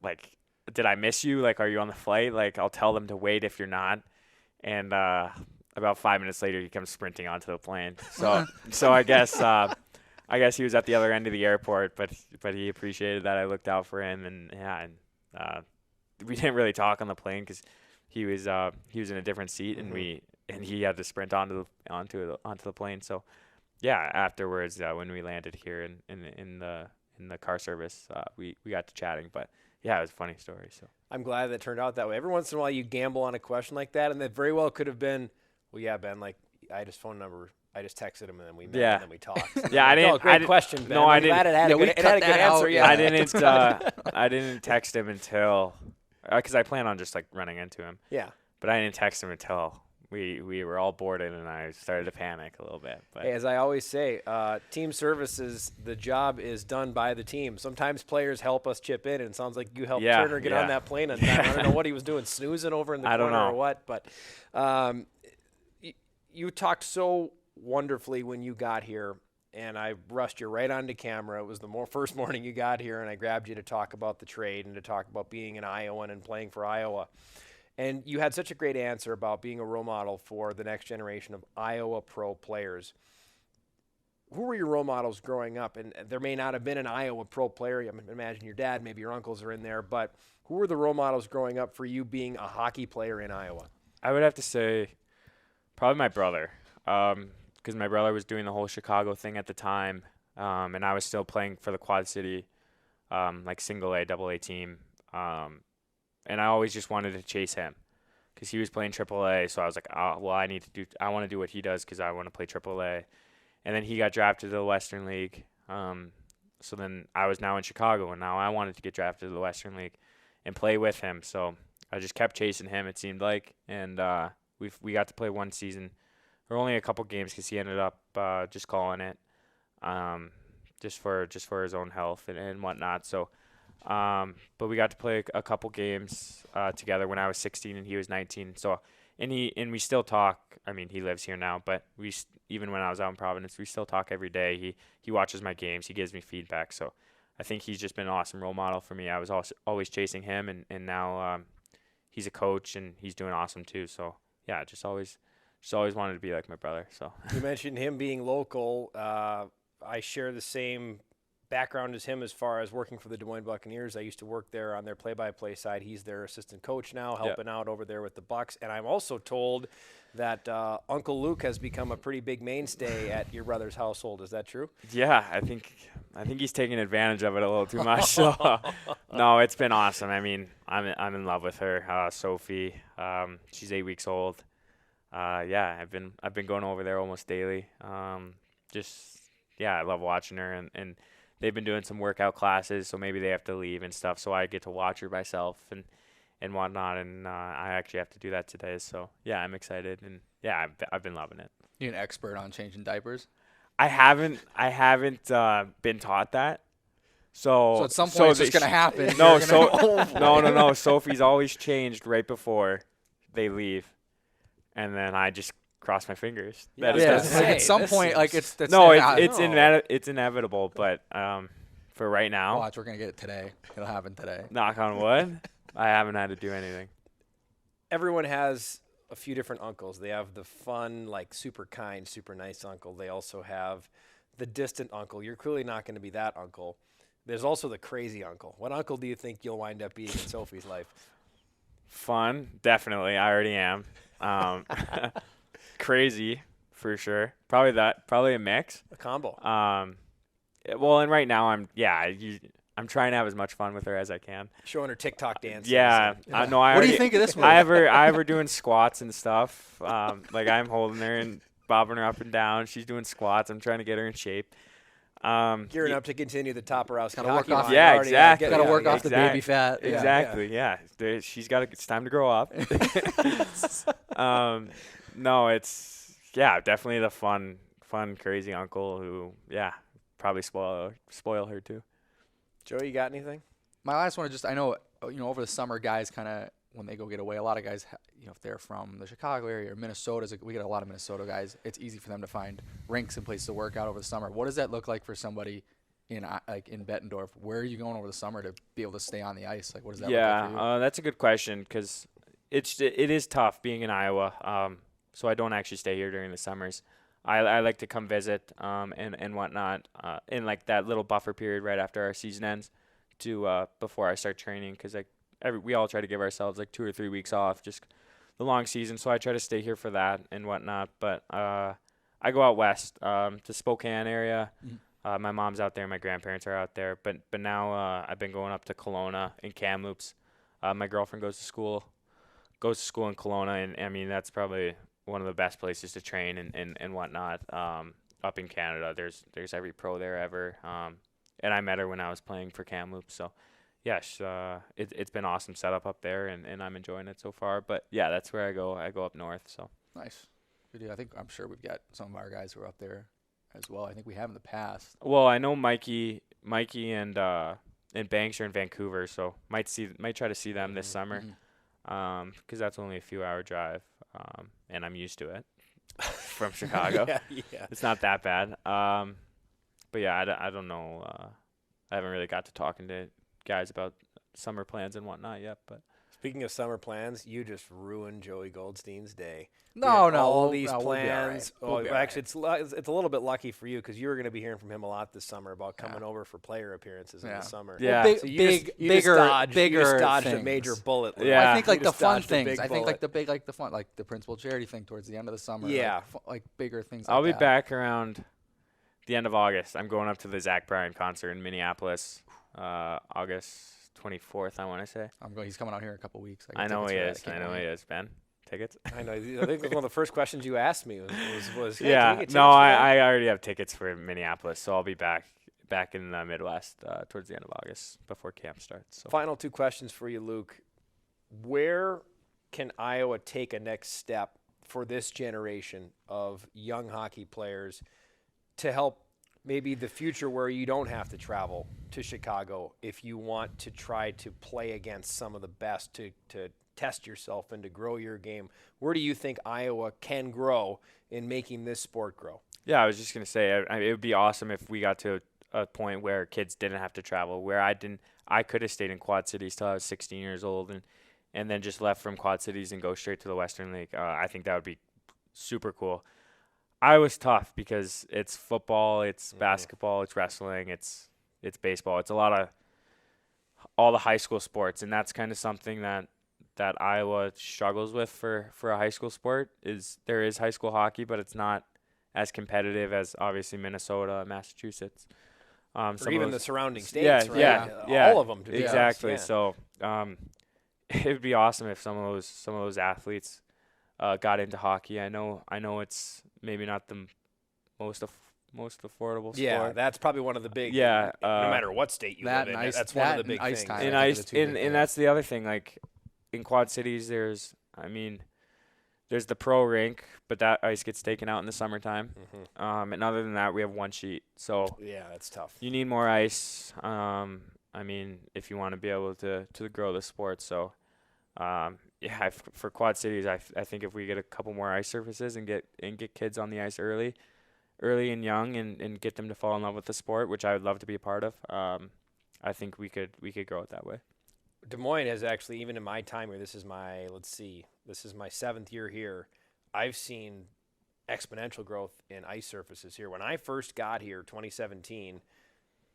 Like, did I miss you? Like, are you on the flight? Like, I'll tell them to wait if you're not. And about 5 minutes later, he comes sprinting onto the plane. So I guess he was at the other end of the airport, but he appreciated that I looked out for him. And we didn't really talk on the plane because he was in a different seat, and he had to sprint onto the plane. So yeah, afterwards when we landed here in the car service, we got to chatting, but. Yeah, it was a funny story. So I'm glad that it turned out that way. Every once in a while, you gamble on a question like that, and that very well could have been, well, yeah, Ben, like, I had his phone number. I just texted him, and then we met, and then we talked. Yeah, I didn't. Oh, great question, Ben. No, I didn't. Glad it had a good answer. Yeah. I didn't text him until, because I plan on just like running into him. Yeah. But I didn't text him until we were all boarded, and I started to panic a little bit. But hey, as I always say, team services, the job is done by the team. Sometimes players help us chip in, and it sounds like you helped Turner get on that plane on time. I don't know what he was doing, snoozing over in the corner or what, but you talked so wonderfully when you got here, and I rushed you right onto camera. It was the first morning you got here, and I grabbed you to talk about the trade and to talk about being an Iowan and playing for Iowa. And you had such a great answer about being a role model for the next generation of Iowa pro players. Who were your role models growing up? And there may not have been an Iowa pro player. I imagine your dad, maybe your uncles are in there. But who were the role models growing up for you being a hockey player in Iowa? I would have to say probably my brother, because my brother was doing the whole Chicago thing at the time, and I was still playing for the Quad City, like single A, double A team. And I always just wanted to chase him because he was playing AAA. So I was like, oh, well, I want to do what he does because I want to play AAA. And then he got drafted to the Western League. So then I was now in Chicago, and now I wanted to get drafted to the Western League and play with him. So I just kept chasing him, it seemed like. And we got to play one season, or only a couple games because he ended up just calling it just for his own health and whatnot. So. But we got to play a couple games together when I was 16 and he was 19. So, and we still talk. I mean, he lives here now, but even when I was out in Providence, we still talk every day. He watches my games. He gives me feedback. So, I think he's just been an awesome role model for me. I was always chasing him, and now he's a coach and he's doing awesome too. So, yeah, just always wanted to be like my brother. So you mentioned him being local. I share the same background as him as far as working for the Des Moines Buccaneers. I used to work there on their play-by-play side. He's their assistant coach now, helping out over there with the Bucs. And I'm also told that Uncle Luke has become a pretty big mainstay at your brother's household. Is that true? Yeah, I think he's taking advantage of it a little too much. So no, it's been awesome. I mean, I'm in love with her, Sophie. She's 8 weeks old. Yeah, I've been going over there almost daily. I love watching her and they've been doing some workout classes, so maybe they have to leave and stuff. So I get to watch her myself and whatnot. And I actually have to do that today. So yeah, I'm excited. And yeah, I've been loving it. You're an expert on changing diapers? I haven't been taught that. So at some point it's just gonna happen. No. Sophie's always changed right before they leave, and then I just cross my fingers. At some point, like it's inevitable. But for right now, watch, we're gonna get it today. It'll happen today. Knock on wood. I haven't had to do anything. Everyone has a few different uncles. They have the fun, like super kind, super nice uncle. They also have the distant uncle. You're clearly not going to be that uncle. There's also the crazy uncle. What uncle do you think you'll wind up being in Sophie's life? Fun, definitely. I already am. Crazy, for sure. Probably a mix. A combo. Well, and right now I'm trying to have as much fun with her as I can. Showing her TikTok dance. Yeah. What do you think of this one? I have her doing squats and stuff. Like I'm holding her and bobbing her up and down. She's doing squats. I'm trying to get her in shape. Gearing up to continue the Topperowski hockey off. line. Yeah, exactly. Got to work off the baby fat. Exactly. Yeah. It's time to grow up. No, it's definitely the fun, crazy uncle who, probably spoil her too. Joe, you got anything? My last one is just, I know, over the summer, guys kind of, when they go get away, a lot of guys, if they're from the Chicago area or Minnesota, we get a lot of Minnesota guys. It's easy for them to find rinks and places to work out over the summer. What does that look like for somebody in Bettendorf? Where are you going over the summer to be able to stay on the ice? Like, what does that look like for you? Yeah, that's a good question because it is tough being in Iowa. So I don't actually stay here during the summers. I like to come visit and whatnot in like that little buffer period right after our season ends to before I start training because we all try to give ourselves like 2 or 3 weeks off, just the long season. So I try to stay here for that and whatnot. But I go out west to Spokane area. Mm-hmm. My mom's out there. My grandparents are out there. But now I've been going up to Kelowna and Kamloops. My girlfriend goes to school in Kelowna, and I mean that's probably one of the best places to train and whatnot. Up in Canada, there's every pro there ever. And I met her when I was playing for Kamloops. So yes, it's been awesome setup up there, and I'm enjoying it so far. But yeah, that's where I go. I go up north. So Nice. Good deal. I'm sure we've got some of our guys who are up there as well. I think we have in the past. well, I know Mikey and Banks are in Vancouver, so might try to see them this summer. Mhm. Because that's only a few-hour drive, and I'm used to it from Chicago. Yeah. It's not that bad. But yeah, I don't know. I haven't really got to talking to guys about summer plans and whatnot yet. But Speaking of summer plans, you just ruined Joey Goldstein's day. No, all these we'll be all right. plans. We'll be all Actually, it's a little bit lucky for you because you were going to be hearing from him a lot this summer about coming over for player appearances in Yeah. the summer. Yeah. Well, So bigger, you just dodged a things. major bullet. Luke. Yeah. Well, I think You like the just fun dodged a things. big I think like bullet. the fun, like the principal charity thing towards the end of the summer. Yeah. like bigger things. I'll be like that. back around the end of August. I'm going up to the Zach Bryan concert in Minneapolis, August 24th, I want to say. He's coming out here in a couple weeks. I know he is. Can't I know wait. he is. Ben, tickets? I know. I think one of the first questions you asked me was hey, Yeah. can we get tickets No, for that? I already have tickets for Minneapolis, so I'll be back in the Midwest towards the end of August before camp starts. So. Final two questions for you, Luke. Where can Iowa take a next step for this generation of young hockey players to help maybe the future where you don't have to travel to Chicago if you want to try to play against some of the best to test yourself and to grow your game? Where do you think Iowa can grow in making this sport grow? Yeah, I was just going to say, it would be awesome if we got to a point where kids didn't have to travel, where I could have stayed in Quad Cities till I was 16 years old and then just left from Quad Cities and go straight to the Western League. I think that would be super cool. Iowa's tough because it's football, it's basketball, it's wrestling, it's baseball. It's a lot of all the high school sports, and that's kind of something that Iowa struggles with for a high school sport. There is high school hockey, but it's not as competitive as obviously Minnesota, Massachusetts, Or some even of the those, surrounding yeah, states, right? yeah, All of them. To be honest, exactly. yeah. So it would be awesome if some of those athletes got into hockey. I know it's maybe not the most affordable sport. Yeah, that's probably one of the big. Yeah, no matter what state you that live in, and ice- that's one of that the big and ice things. time. And I think are ice, the two big and things. that's the other thing. Like in Quad Cities, there's the pro rink, but that ice gets taken out in the summertime. And other than that, we have one sheet. So Yeah, that's tough. you need more ice. I mean, if you want to be able to grow the sport. So yeah, for Quad Cities, I think if we get a couple more ice surfaces and get kids on the ice early and young and get them to fall in love with the sport, which I would love to be a part of, I think we could grow it that way. Des Moines has actually, even in my time here, this is my 7th year here, I've seen exponential growth in ice surfaces here. When I first got here, 2017,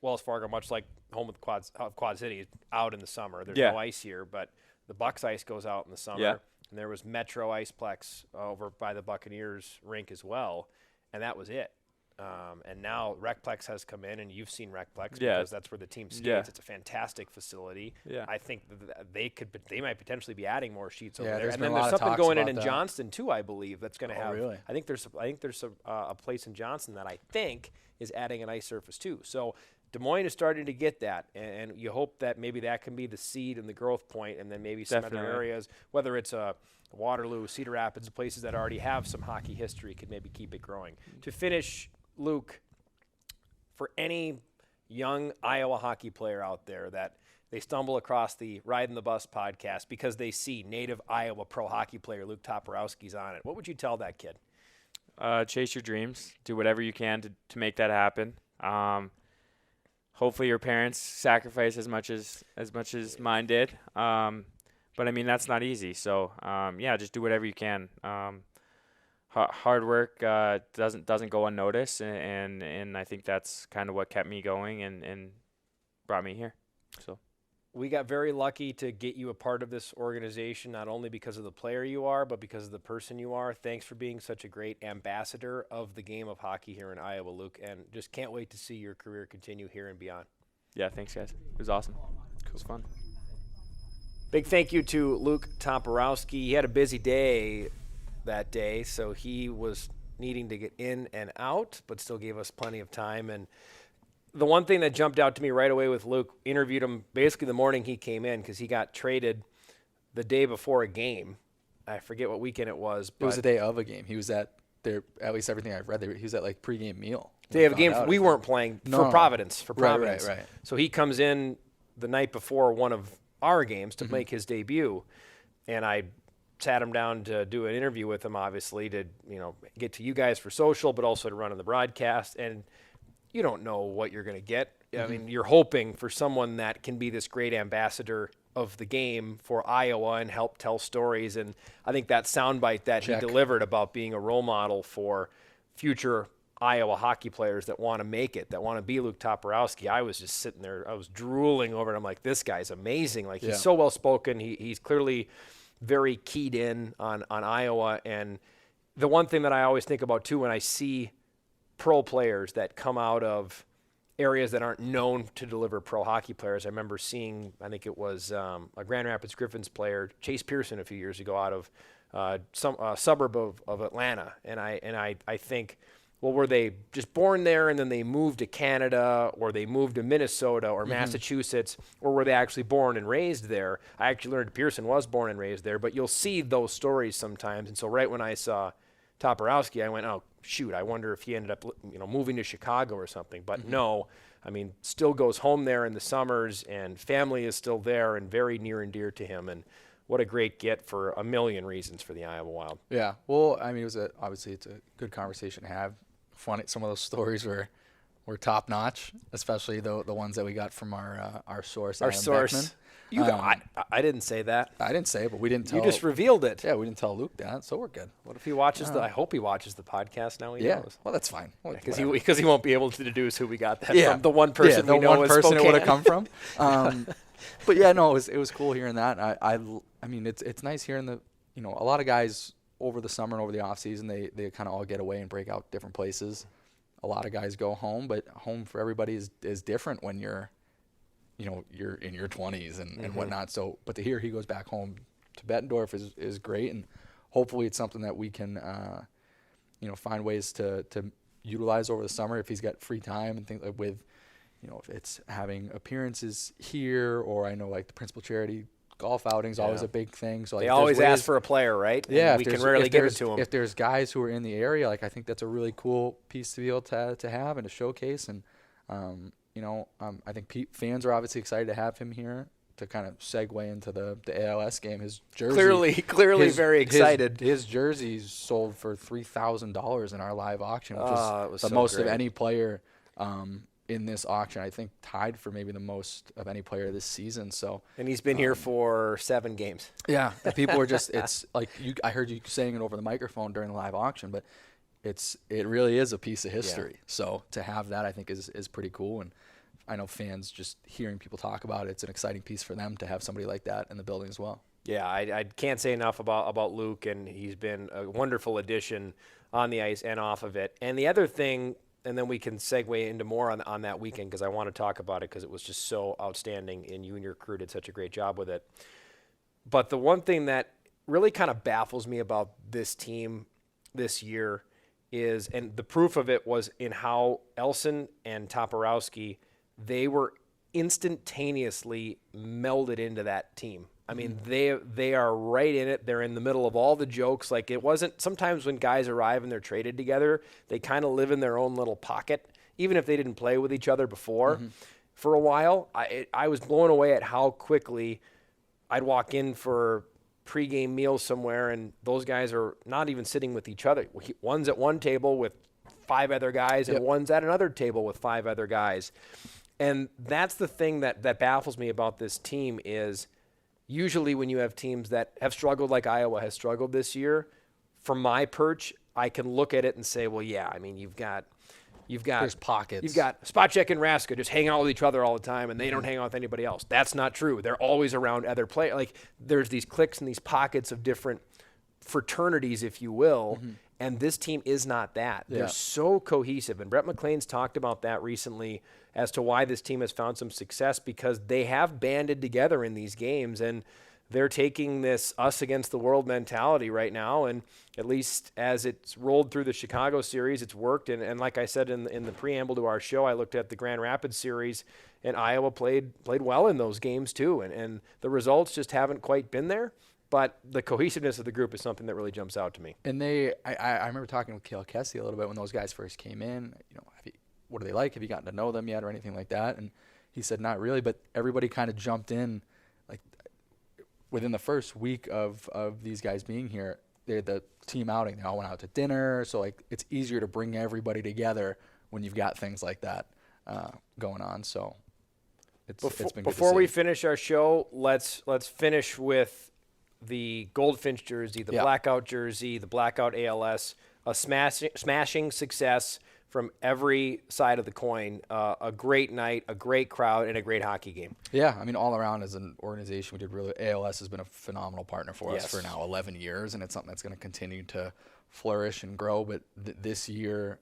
Wells Fargo, much like home with Quad City, out in the summer. There's no ice here, but the Bucks ice goes out in the summer. Yeah. And there was Metro Iceplex over by the Buccaneers rink as well, and that was it. And now Recplex has come in, and you've seen Recplex because that's where the team skates. Yeah. It's a fantastic facility. Yeah. I think they might potentially be adding more sheets over there. there's And been then a lot there's of something talks going in about that. Johnston too, I believe. That's going to have. really? I think there's a place in Johnston that I think is adding an ice surface too. So Des Moines is starting to get that, and you hope that maybe that can be the seed and the growth point, and then maybe some other Definitely. areas, whether it's Waterloo, Cedar Rapids, places that already have some hockey history, could maybe keep it growing. To finish, Luke, for any young Iowa hockey player out there that they stumble across the Ridin the Bus podcast because they see native Iowa pro hockey player Luke Toporowski's on it, what would you tell that kid? Chase your dreams. Do whatever you can to make that happen. Hopefully your parents sacrifice as much as mine did. But I mean, that's not easy. So just do whatever you can. Hard work doesn't go unnoticed, and I think that's kind of what kept me going and brought me here. So we got very lucky to get you a part of this organization, not only because of the player you are, but because of the person you are. Thanks for being such a great ambassador of the game of hockey here in Iowa, Luke, and just can't wait to see your career continue here and beyond. Yeah, thanks, guys. It was awesome. It was fun. Big thank you to Luke Toporowski. He had a busy day that day, so he was needing to get in and out, but still gave us plenty of time. And the one thing that jumped out to me right away with Luke, interviewed him basically the morning he came in because he got traded the day before a game. I forget what weekend it was. But It was the day of a game. He was at there, at least everything I've read, he was at like pregame meal. Day of a game. We weren't playing for Providence. Right. So he comes in the night before one of our games to make his debut, and I sat him down to do an interview with him, obviously, to get to you guys for social, but also to run on the broadcast. And you don't know what you're going to get. I mean, you're hoping for someone that can be this great ambassador of the game for Iowa and help tell stories. And I think that soundbite that he delivered about being a role model for future Iowa hockey players that want to make it, that want to be Luke Toporowski. I was just sitting there, I was drooling over it. I'm like, this guy's amazing. Like, he's so well-spoken. He's clearly very keyed in on Iowa. And the one thing that I always think about, too, when I see pro players that come out of areas that aren't known to deliver pro hockey players. I remember seeing, I think it was a Grand Rapids Griffins player, Chase Pearson, a few years ago out of some suburb of Atlanta. And I think, well, were they just born there and then they moved to Canada, or they moved to Minnesota or Massachusetts, or were they actually born and raised there? I actually learned Pearson was born and raised there, but you'll see those stories sometimes. And so right when I saw Toporowski, I went, oh, shoot, I wonder if he ended up, moving to Chicago or something. But no, I mean, still goes home there in the summers, and family is still there and very near and dear to him. And what a great get for a million reasons for the Iowa Wild. Yeah, well, I mean, obviously it's a good conversation to have. Funny, some of those stories were top notch, especially the ones that we got from our source. Our source. Beckman. I didn't say that. I didn't say it, but we didn't tell. You just revealed it. Yeah, we didn't tell Luke that, so we're good. What if he watches I hope he watches the podcast now. He knows. Well, that's fine. Because he won't be able to deduce who we got that from. The one person we know one is person Spokane. it would have come from. But yeah, no, it was cool hearing that. I mean, it's nice hearing a lot of guys over the summer and over the off season, they kind of all get away and break out different places. A lot of guys go home, but home for everybody is different when you're in your 20s and whatnot. So, but to hear he goes back home to Bettendorf is great, and hopefully it's something that we can, find ways to utilize over the summer if he's got free time and things like with, if it's having appearances here, or I know like the Principal Charity golf outing is always a big thing. So like, they always ask for a player, right? Yeah, we can rarely give it to them. If there's guys who are in the area, like I think that's a really cool piece to be able to have and to showcase. And I think fans are obviously excited to have him here to kind of segue into the ALS game. His jersey, clearly very excited. His jersey's sold for $3,000 in our live auction, which is the so most great. of any player in this auction. I think tied for maybe the most of any player this season. So, and he's been here for 7 games. Yeah, the people are just. It's like I heard you saying it over the microphone during the live auction, but it really is a piece of history. Yeah. So to have that, I think is pretty cool. And I know fans just hearing people talk about it, it's an exciting piece for them to have somebody like that in the building as well. Yeah, I can't say enough about Luke, and he's been a wonderful addition on the ice and off of it. And the other thing, and then we can segue into more on that weekend, because I want to talk about it because it was just so outstanding, and you and your crew did such a great job with it. But the one thing that really kind of baffles me about this team this year is, and the proof of it was in how Elson and Toporowski, they were instantaneously melded into that team. I mean, they are right in it. They're in the middle of all the jokes. Like, it wasn't, sometimes when guys arrive and they're traded together, they kind of live in their own little pocket, even if they didn't play with each other before for a while, I was blown away at how quickly I'd walk in for pregame meals somewhere, and those guys are not even sitting with each other. One's at one table with 5 other guys, and one's at another table with 5 other guys. And that's the thing that baffles me about this team is usually when you have teams that have struggled like Iowa has struggled this year, from my perch, I can look at it and say, well, yeah, I mean, you've got There's pockets. You've got Spacek and Raska just hang out with each other all the time, and they don't hang out with anybody else. That's not true. They're always around other players. Like, there's these cliques and these pockets of different fraternities, if you will, and this team is not that. They're so cohesive, and Brett McLean's talked about that recently as to why this team has found some success, because they have banded together in these games, and they're taking this us against the world mentality right now, and at least as it's rolled through the Chicago series, it's worked. And like I said in the preamble to our show, I looked at the Grand Rapids series, and Iowa played well in those games too, and the results just haven't quite been there. But the cohesiveness of the group is something that really jumps out to me. And I remember talking with Cale Kessie a little bit when those guys first came in. What are they like? Have you gotten to know them yet or anything like that? And he said not really, but everybody kind of jumped in within the first week of these guys being here. They had the team outing. They all went out to dinner. So, it's easier to bring everybody together when you've got things like that going on. So, it's been good to Before see. we finish our show, let's finish with the Goldfinch jersey, the blackout jersey, the blackout ALS, a smashing success from every side of the coin. A great night, a great crowd, and a great hockey game. Yeah, I mean, all around as an organization, we did really. ALS has been a phenomenal partner for us Yes. for now 11 years, and it's something that's going to continue to flourish and grow. But this year,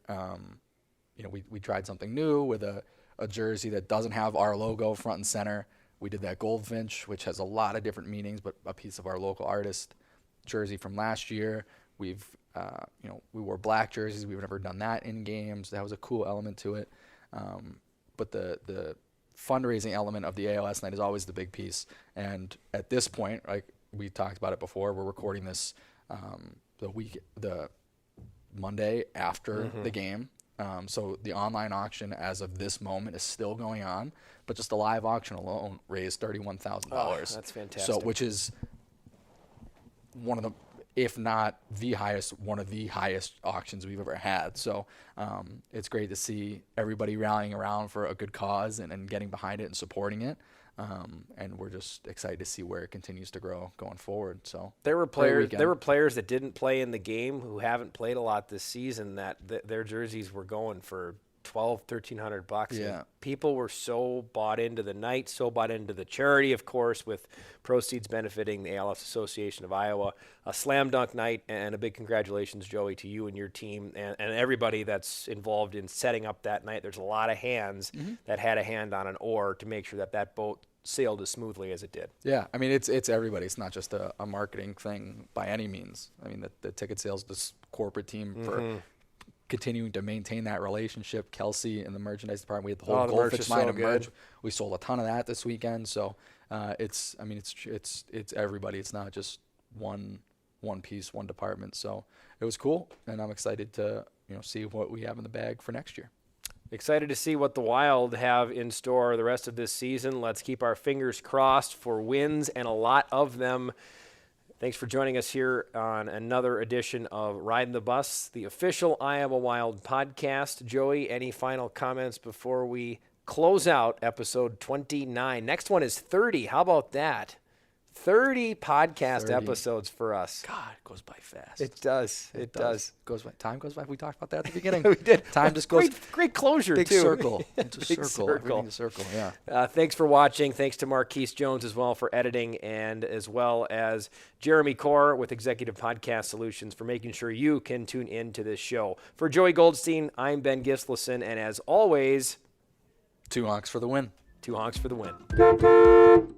we tried something new with a jersey that doesn't have our logo front and center. We did that Goldfinch, which has a lot of different meanings, but a piece of our local artist jersey from last year. We've we wore black jerseys. We've never done that in games. That was a cool element to it. But the fundraising element of the ALS night is always the big piece. And at this point, like we talked about it before, we're recording this the Monday after the game. So the online auction as of this moment is still going on, but just the live auction alone raised $31,000. Oh, that's fantastic. So, which is one of the, if not the highest, one of the highest auctions we've ever had. So it's great to see everybody rallying around for a good cause and getting behind it and supporting it. And we're just excited to see where it continues to grow going forward. So there were players that didn't play in the game who haven't played a lot this season that their jerseys were going for $1,200-$1,300. Yeah. And people were so bought into the night, so bought into the charity, of course, with proceeds benefiting the ALS Association of Iowa. A slam dunk night, and a big congratulations, Joey, to you and your team and everybody that's involved in setting up that night. There's a lot of hands that had a hand on an oar to make sure that boat sailed as smoothly as it did. Yeah, I mean, it's everybody. It's not just a marketing thing by any means. I mean, the ticket sales, this corporate team for continuing to maintain that relationship. Kelsey in the merchandise department, we had the whole Goldfinch line of merch. We sold a ton of that this weekend. So it's everybody. It's not just one piece, one department. So it was cool, and I'm excited to see what we have in the bag for next year. Excited to see what the Wild have in store the rest of this season. Let's keep our fingers crossed for wins, and a lot of them. Thanks for joining us here on another edition of Ridin' the Bus, the official Iowa Wild podcast. Joey, any final comments before we close out episode 29? Next one is 30. How about that? 30 podcast episodes for us. God, it goes by fast. It does. It does. Time goes by. We talked about that at the beginning. We did. Time just goes. Great closure, big too. Circle. It's a Big circle. Everything's a circle, yeah. Thanks for watching. Thanks to Marquise Jones as well for editing, and as well as Jeremy Corr with Executive Podcast Solutions for making sure you can tune in to this show. For Joey Goldstein, I'm Ben Gislason, and as always, 2 honks for the win. 2 honks for the win.